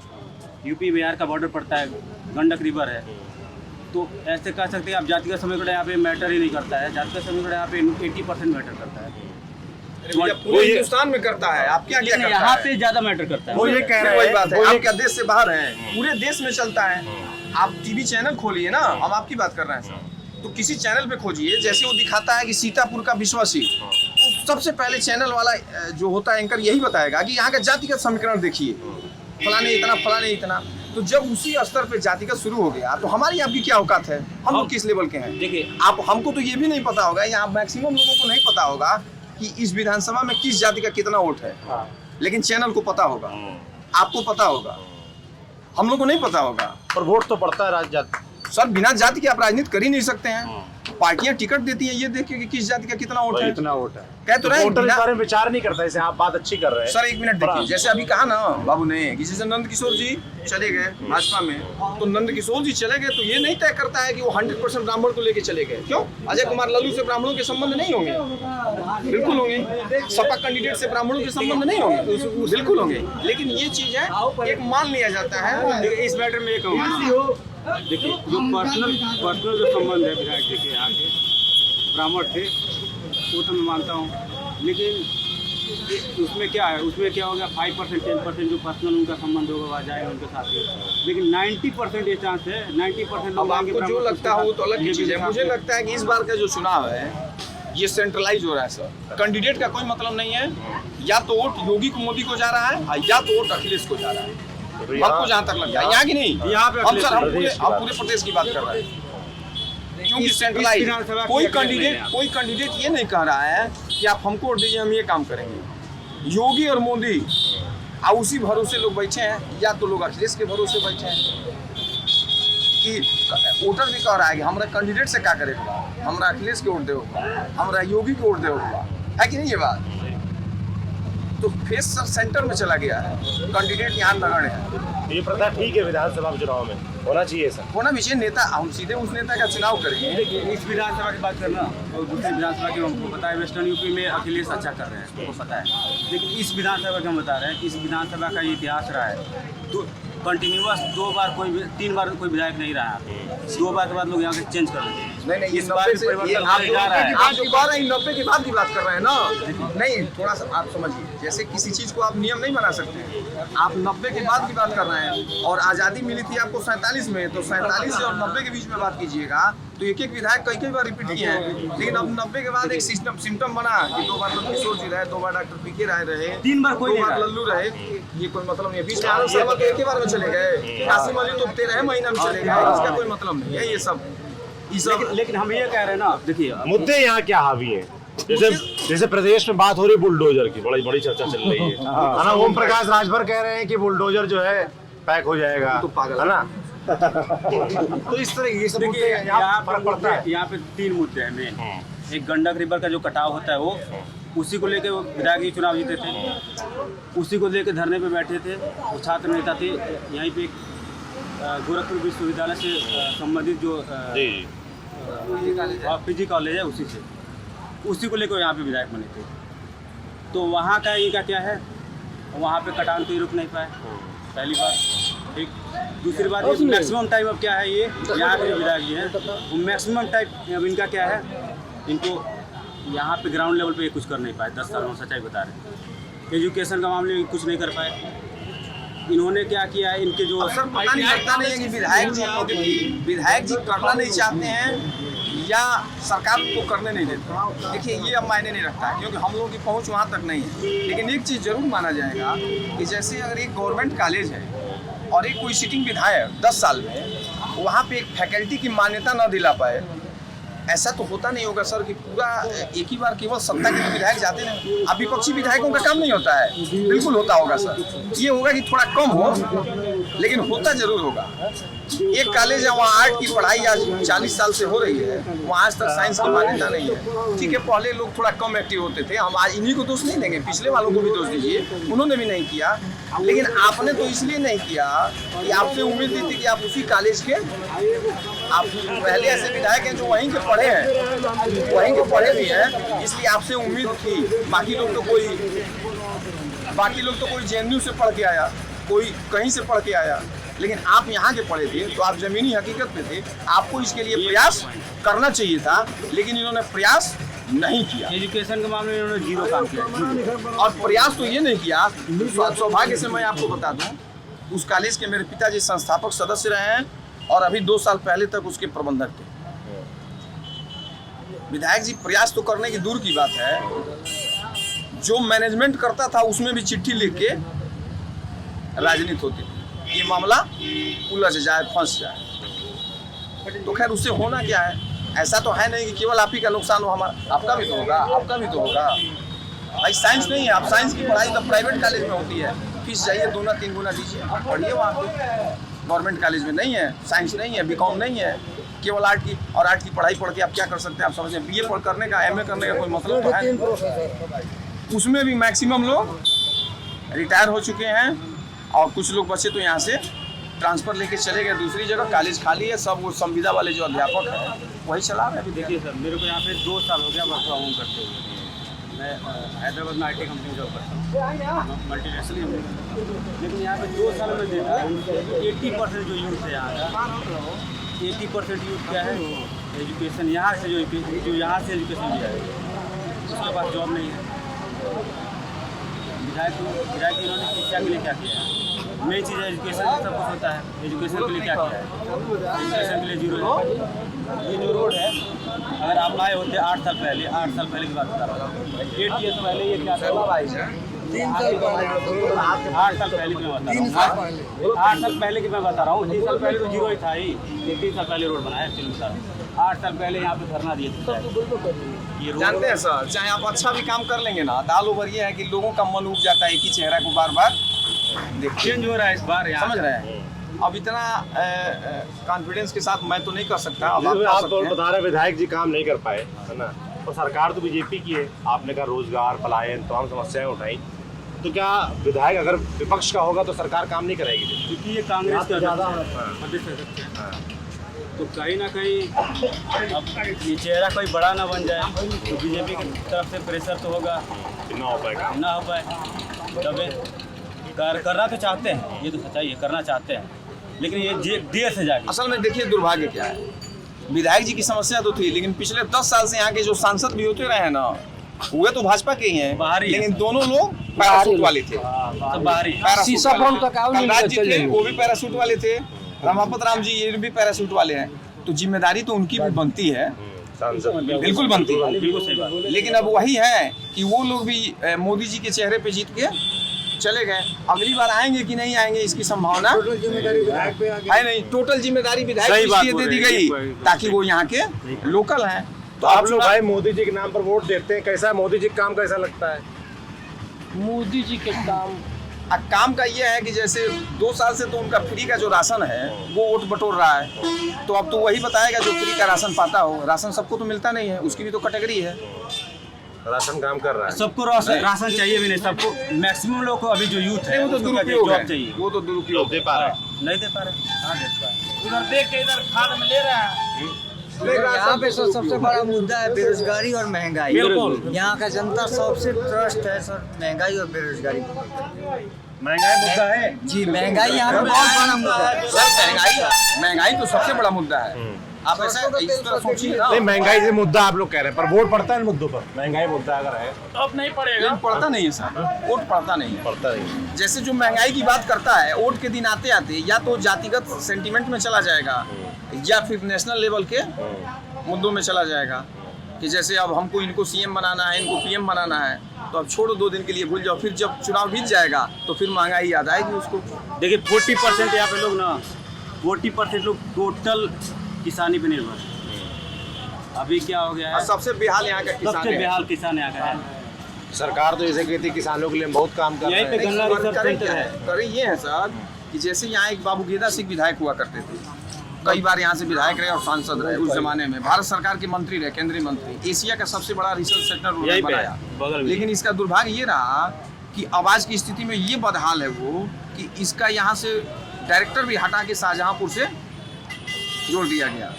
यूपी बिहार का बॉर्डर पड़ता है, गंडक रिवर है, तो ऐसे कह सकते हैं आप जातिगत समीकरण यहाँ पे मैटर ही नहीं करता है। जातिगत समीकरण यहाँ पे 80% मैटर करता है, पूरे हिंदुस्तान में करता है। आप क्या करता है? यहाँ पे ज़्यादा मैटर करता है। वो ये कह रहे हैं, वही बात है। आप क्या देश से बाहर हैं? पूरे देश में चलता है। आप टीवी चैनल खोलिए ना, हम आपकी बात कर रहे हैं सर, तो किसी चैनल पे खोजिए, जैसे वो दिखाता है कि सीतापुर का विश्वासी, तो सबसे पहले चैनल वाला जो होता है एंकर यही बताएगा कि यहाँ का जातिगत समीकरण देखिए, फलाने इतना, फलाने इतना। तो जब उसी स्तर पे जातिगत शुरू हो गया, तो हमारी आपकी क्या औकात है? हम लोग किस लेवल के हैं? देखिए, आप हमको तो ये भी नहीं पता होगा, यहाँ मैक्सिमम लोगों को नहीं पता होगा कि इस विधानसभा में किस जाति का कितना वोट है, लेकिन चैनल को पता होगा, आपको पता होगा, हम लोग को नहीं पता होगा। पर वोट तो पड़ता है राज्य जाति। सर बिना जाति के आप राजनीति कर ही नहीं सकते हैं। पार्टियां टिकट देती हैं ये देख के कि किस जाति का कितना वोट है। इतना वोट है, कह तो रहे वोटर इस बारे में विचार नहीं करता। इसे आप बात अच्छी कर रहे हैं सर। एक मिनट देखिए, जैसे अभी कहा ना बाबू ने कि जैसे नंद किशोर जी चले गए भाजपा में, तो नंद किशोर जी चले गए तो ये नहीं तय करता है कि वो 100% ब्राह्मण को लेके चले गए। क्यों? अजय कुमार लल्लू से ब्राह्मणों के संबंध नहीं होंगे? बिल्कुल होंगे। सपा कैंडिडेट से ब्राह्मणों के संबंध नहीं होंगे? बिल्कुल होंगे। लेकिन ये चीज है, एक मान लिया जाता है। इस मैटर में ये कहूँगा, देखिए जो पर्सनल जो संबंध है विधायक जी के यहाँ के ब्राह्मण थे, वो तो मैं मानता हूँ, लेकिन उसमें क्या है, उसमें क्या हो गया 5% 10% जो पर्सनल उनका संबंध होगा वह जाएगा उनके साथ ही, लेकिन 90% ये चांस है। 90% अब आपको जो लगता है वो तो अलग की चीज़ है। मुझे लगता है कि इस बार का जो चुनाव है ये सेंट्रलाइज हो रहा है सर। कैंडिडेट का कोई मतलब नहीं है, या तो वोट योगी को मोदी को जा रहा है या तो वोट अखिलेश को जा रहा है। हमको जहाँ तक लगता है, यहाँ की नहीं, यहाँ पे हम सर हम पूरे प्रदेश की बात कर रहे हैं, क्योंकि सेंट्रलाइज कोई कैंडिडेट ये नहीं कह रहा है कि आप हमको वोट दीजिए हम ये काम करेंगे। योगी और मोदी और उसी भरोसे लोग बैठे हैं, या तो लोग अखिलेश के भरोसे बैठे हैं कि वोटर भी कह रहा है कि हमारा कैंडिडेट से क्या करेगा, हमारा अखिलेश के वोट दे होगा, हमारा योगी के वोट दे होगा, है कि नहीं ये बात? तो फेस सर सेंटर में चला गया है, कैंडिडेट यहाँ नगण्य है। ये प्रथा ठीक है, विधानसभा चुनाव में होना चाहिए सर, होना भी चाहिए। नेता हम सीधे उस नेता का चुनाव करेंगे। देखिए इस विधानसभा की बात करना और दूसरी विधानसभा की हमको पता है, वेस्टर्न यूपी में अखिलेश अच्छा कर रहे हैं, हमको पता है, लेकिन इस विधानसभा का हम बता रहे हैं, इस विधानसभा का ये इतिहास रहा है। तो कंटिन्यूअस 2 बार 3 बार कोई विधायक नहीं रहा, 2 बार के बाद लोग यहाँ से चेंज कर देते हैं। नहीं इस बार भी परिवर्तन होने जा रहा है। आप जो कह रहे हैं 90 के बाद की बात कर रहे हैं ना, नहीं थोड़ा सा आप समझिए, जैसे किसी चीज को आप नियम नहीं बना सकते। आप 90 के बाद की बात कर रहे हैं, और आज़ादी मिली थी आपको 47 में, तो 47 से और 90 के बीच में बात कीजिएगा तो एक विधायक कई बार रिपीट किए हैं। लेकिन अब 90 के बाद एक सिम्टम बना कि 2 बार नंद किशोर जी रहे, 2 बार डॉक्टर पीके राय रहे, 3 बार कोई 2 बार लल्लू रहे, ये कोई मतलब नहीं है। बीच में आनंद शर्मा तो एक ही बार में चले गए, कासिम अली तो 13 महीना में चले गए, इसका कोई मतलब नहीं है। ये सब लेकिन हम ये कह रहे हैं ना, देखिए मुद्दे यहाँ क्या हावी हैं, जैसे प्रदेश में बात हो रही बुलडोजर की, बड़ी चर्चा चल रही है ना। ओम प्रकाश राजभर कह रहे हैं कि बुलडोजर जो है पैक हो जाएगा, तो पागल है ना। तो इस तरह ये सब मुद्दे यहाँ फर्क पड़ता है। यहाँ पे 3 मुद्दे हैं मेन। एक गंडक रिवर का जो कटाव होता है वो, उसी को लेके वो विधायक जी चुनाव जीते थे, उसी को लेके धरने पे बैठे थे। वो छात्र नेता थे यहीं पे गोरखपुर विश्वविद्यालय से संबंधित जो पीजी कॉलेज है उसी को लेकर यहाँ पे विधायक बने थे। तो वहाँ का इनका क्या है, वहाँ पे कटान कोई रुक नहीं पाए, पहली बात। ठीक, दूसरी बात ये मैक्सिमम टाइम अब क्या है, ये यहाँ के विधायक जी हैं वो मैक्सिमम टाइम अब इनका क्या है, इनको यहाँ पे ग्राउंड लेवल पे ये कुछ कर नहीं पाए 10 सालों में, सच्चाई बता रहे हैं। एजुकेशन का मामले में कुछ नहीं कर पाए। इन्होंने क्या किया है, इनके जो सर पता नहीं लगता नहीं है कि विधायक जी करना नहीं चाहते हैं या सरकार उनको करने नहीं देती। देखिए ये अब मायने नहीं रखता है क्योंकि हम लोगों की पहुंच वहाँ तक नहीं है। लेकिन एक चीज़ जरूर माना जाएगा कि जैसे अगर एक गवर्नमेंट कॉलेज है और एक कोई सिटिंग विधायक 10 साल में वहाँ पे एक फैकल्टी की मान्यता न दिला पाए, ऐसा तो होता नहीं होगा सर कि पूरा एक ही बार केवल सत्ता के विधायक जाते हैं। अब विपक्षी विधायकों का काम नहीं होता है, बिल्कुल होता होगा सर। ये होगा कि थोड़ा कम हो लेकिन होता जरूर होगा। एक कॉलेज है वहाँ आर्ट की पढ़ाई आज 40 साल से हो रही है, वहाँ आज तक साइंस की मान्यता नहीं है। ठीक है, पहले लोग थोड़ा कम एक्टिव होते थे, हम आज इन्हीं को दोष नहीं देंगे, पिछले वालों को भी दोष दीजिए, उन्होंने भी नहीं किया। लेकिन आपने तो इसलिए नहीं किया कि आपसे उम्मीद थी कि आप उसी कॉलेज के, आप पहले ऐसे विधायक हैं जो वहीं के पढ़े हैं, वहीं के पढ़े भी हैं, इसलिए आपसे उम्मीद थी। बाकी लोग तो कोई JNU से पढ़ के आया, कोई कहीं से पढ़ के आया, लेकिन आप यहाँ के पढ़े थे तो आप जमीनी हकीकत पे थे। आपको इसके लिए प्रयास करना चाहिए था, लेकिन इन्होंने प्रयास नहीं किया। एजुकेशन के मामले में इन्होंने जीरो काम किया। और प्रयास तो ये नहीं किया, सौभाग्य से मैं आपको बता दूं, उस कॉलेज के मेरे पिताजी संस्थापक सदस्य रहे हैं और अभी 2 साल पहले तक उसके प्रबंधक थे। विधायक जी प्रयास तो करने की दूर की बात है, जो मैनेजमेंट करता था उसमें भी चिट्ठी लिख के राजनीति होती थी, ये मामला उलझ जाए, फंस जाए। तो खैर उससे होना क्या है, ऐसा तो है नहीं कि केवल आप ही का नुकसान हो, हमारा आपका भी तो होगा, आपका भी तो होगा। भाई साइंस नहीं है, आप साइंस की पढ़ाई तो प्राइवेट कॉलेज में होती है, फीस जाइए 2-3 गुना दीजिए, आप पढ़िए वहाँ पे। गवर्नमेंट कॉलेज में नहीं है, साइंस नहीं है, BCom नहीं है, केवल आर्ट की पढ़ाई पढ़ के आप क्या कर सकते हैं, आप समझें। BA पढ़ करने का, MA करने का कोई मतलब तो है। उसमें भी मैक्सिमम लोग रिटायर हो चुके हैं और कुछ लोग बचे तो यहाँ से ट्रांसफ़र लेके चले गए दूसरी जगह। कॉलेज खाली है, सब वो संविदा वाले जो अध्यापक हैं वही चला रहे हैं। अभी देखिए सर, मेरे को यहाँ पे 2 साल हो गया वर्क फ्रॉम होम करते हुए। मैं हैदराबाद में IT कंपनी जॉब करता हूँ, मल्टीनेशनल कंपनी। लेकिन यहाँ पे 2 साल में देखा 80% जो यूथ है यहाँ का, 80% यूथ क्या है, एजुकेशन यहाँ से जो यहाँ से एजुकेशन लिया है उसके पास जॉब नहीं है। विधायक इन्होंने शिक्षा के लिए क्या किया है? मेन चीज़ है एजुकेशन, सब कुछ होता है। एजुकेशन के लिए क्या किया है? एजुकेशन के लिए जीरो है। ये जो रोड है, अगर आप आए होते 8 साल पहले की बात बता रहा हूँ, 8 ईयर्स पहले ये क्या था, 8 साल पहले की मैं बता रहा हूँ, 8 साल पहले की मैं बता रहा हूँ। 3 साल पहले तो जीरो ही था ही, 3 साल पहले रोड बनाया एक्चुअली सर। 8 साल पहले यहाँ पे धरना दिए थे। ये जानते हैं सर, चाहे आप अच्छा भी काम कर लेंगे ना, दाल ओवर ये है कि लोगों का मन उब जाता है एक ही चेहरा को बार बार चेंज हो रहा है इस बार, समझ रहे हैं। अब इतना कॉन्फिडेंस के साथ मैं तो नहीं कर सकता। अब आप तो बता रहे विधायक जी काम नहीं कर पाए, है ना, और सरकार तो BJP की है। आपने कहा रोजगार, पलायन, तमाम समस्याएं उठाई, तो क्या विधायक अगर विपक्ष का होगा तो सरकार काम नहीं करेगी? क्योंकि ये कांग्रेस का ज़्यादा तो कहीं ना कहीं अब ये चेहरा कोई बड़ा ना बन जाए, तो BJP की तरफ से प्रेशर तो होगा, ना हो पाएगा, ना हो पाए। तब करना तो चाहते हैं, ये तो सच्चाई है, करना चाहते हैं, लेकिन ये देर से जाके। असल में देखिए दुर्भाग्य क्या है, विधायक जी की समस्या तो थी, लेकिन पिछले 10 साल से यहाँ के जो सांसद भी होते रहे ना, वो तो भाजपा के ही हैं, बाहरी, लेकिन दोनों लोग पैरासूट वाले थे। बाहरी कलराज जी थे, वो भी पैरासूट वाले थे, रमापत राम जी ये भी पैरासूट वाले हैं। तो जिम्मेदारी तो उनकी भी बनती है, बिल्कुल बनती है। लेकिन अब वही है कि वो लोग भी मोदी जी के चेहरे पे जीत के चले गए। अगली बार आएंगे कि नहीं आएंगे इसकी संभावना है नहीं। टोटल जिम्मेदारी विधायक इसलिए दे दी गई ताकि वो यहाँ के लोकल हैं। तो आप लोग भाई मोदी जी के नाम पर वोट देते हैं, कैसा मोदी जी का काम कैसा लगता है? मोदी जी के काम का ये है कि जैसे 2 साल से तो उनका फ्री का जो राशन है वो वोट बटोर रहा है, तो अब तो वही बताएगा जो फ्री का राशन पाता हो। राशन सबको तो मिलता नहीं है, उसकी भी तो कैटेगरी है। राशन काम कर रहा है, सबको राशन चाहिए भी नहीं, सबको मैक्सिमम लोग को अभी जो यूथ है वो तो दुरुपयोग जॉब चाहिए, वो तो दुरुपयोग दे पा रहे, नहीं दे पा रहे, कहाँ दे पा रहे। इधर देख के इधर खाद में ले रहा है। यहाँ पे सर सबसे बड़ा मुद्दा है बेरोजगारी और महंगाई। बिल्कुल, यहाँ का जनता सबसे ट्रस्ट है सर महंगाई और बेरोजगारी। महंगाई मुद्दा है। जी महंगाई यहाँ पे बहुत बड़ा मुद्दा है। सर महंगाई तो सबसे बड़ा मुद्दा है। आप ऐसा इस तरह सोचिए ना। नहीं, महंगाई से मुद्दा आप लोग कह रहे हैं, पर वोट पड़ता है इन मुद्दों पर। महंगाई मुद्दा अगर है अब नहीं पड़ेगा, पड़ता नहीं है सर, वोट पड़ता नहीं है। पड़ता नहीं। जैसे जो महंगाई की बात करता है, वोट के दिन आते आते या तो जातिगत सेंटीमेंट में चला जाएगा या फिर नेशनल लेवल के मुद्दों में चला जाएगा कि जैसे अब हमको इनको सीएम बनाना है, इनको पीएम बनाना है, तो अब छोड़ो 2 दिन के लिए भूल जाओ। फिर जब चुनाव बीत जाएगा तो फिर महंगाई याद आएगी उसको। देखिए 40% यहाँ पे लोग ना 40% लोग टोटल किसानी पे निर्भर है। अभी क्या हो गया है, सबसे बेहाल यहाँ का किसान सबसे है। बेहाल किसान यहाँ का है। सरकार तो जैसे कहती है किसानों के लिए बहुत काम कर रही यहीं पे है। गन्ना रिसर्च सेंटर है। करे ये है सर कि जैसे यहाँ एक बाबू गेदा सिंह विधायक हुआ करते थे, कई बार यहाँ से विधायक रहे और सांसद रहे उस जमाने में, भारत सरकार के मंत्री रहे, केंद्रीय मंत्री, एशिया का सबसे बड़ा रिसर्च सेंटर उन्होंने बनाया। लेकिन इसका दुर्भाग्य ये रहा कि अब आज की स्थिति में ये बदहाल है वो कि इसका यहाँ से डायरेक्टर भी हटा के शाहजहांपुर से जोड़ दिया गया।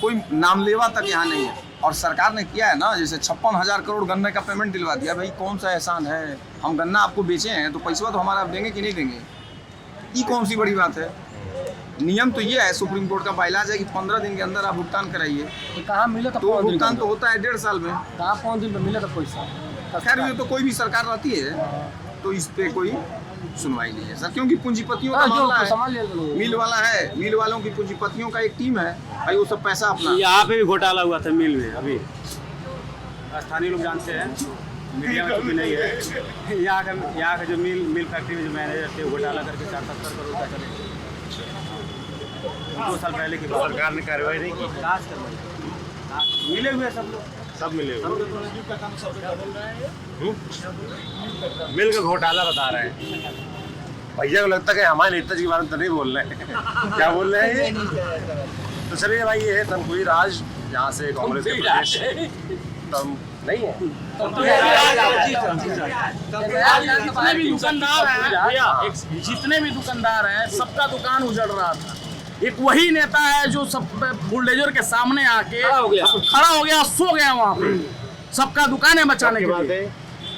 कोई नामलेवा तक यहाँ नहीं है। और सरकार ने किया है ना, जैसे 56,000 करोड़ गन्ने का पेमेंट दिलवा दिया। भाई कौन सा एहसान है, हम गन्ना आपको बेचे हैं तो पैसा तो हमारा आप देंगे कि नहीं देंगे? ये कौन सी बड़ी बात है? नियम तो ये है, सुप्रीम कोर्ट का बाइलाज है कि 15 दिन के अंदर आप भुगतान कराइए। कहाँ मिले तो तो भुगतान तो होता है 1.5 साल में। कहाँ 5 दिन में मिले तो पैसा। खैर ये तो कोई भी सरकार रहती है तो इस पे कोई सुनवाई नहीं है सर, क्योंकि पूंजीपतियों का मामला है, मिल वाला है, मिल वालों की पूंजीपतियों का एक टीम है भाई, वो सब पैसा अपना। यहाँ पे भी घोटाला हुआ था मिल में। अभी स्थानीय लोग जानते हैं, मीडिया में कुछ नहीं है। यहाँ का जो मिल फैक्ट्री में जो मैनेजर थे वो घोटाला करके 70 करोड़ का चले गए। 2 साल पहले की बात। सरकार ने कार्रवाई नहीं की। जांच करवाई, मिले हुए सब लोग, सब मिले हुए। मिल का घोटाला बता रहे हैं। भैया को लगता है कि हमारे नेता जी के बारे में तो नहीं बोल रहे हैं। क्या बोल रहे हैं ये? तो चलिए भाई, ये है तमकुही राज, यहाँ से कांग्रेस के प्रदेश तम नहीं है। जितने भी दुकानदार हैं भैया, जितने भी दुकानदार हैं, सबका दुकान उजड़ रहा था। एक वही नेता है जो सब बुलडोजर के सामने आके खड़ा हो गया, सो गया वहाँ पे सबका दुकानें बचाने के लिए।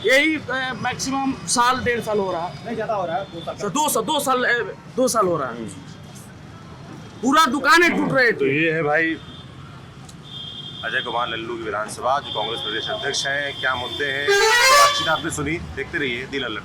यही मैक्सिमम 1.5 साल हो रहा, नहीं ज्यादा हो रहा है, 2 साल हो रहा है। पूरा दुकानें टूट रहे तो थे। ये है भाई अजय कुमार लल्लू की विधानसभा, जो कांग्रेस प्रदेश अध्यक्ष हैं। क्या मुद्दे हैं, बातचीत आपने सुनी, देखते रहिए दी लल्लू।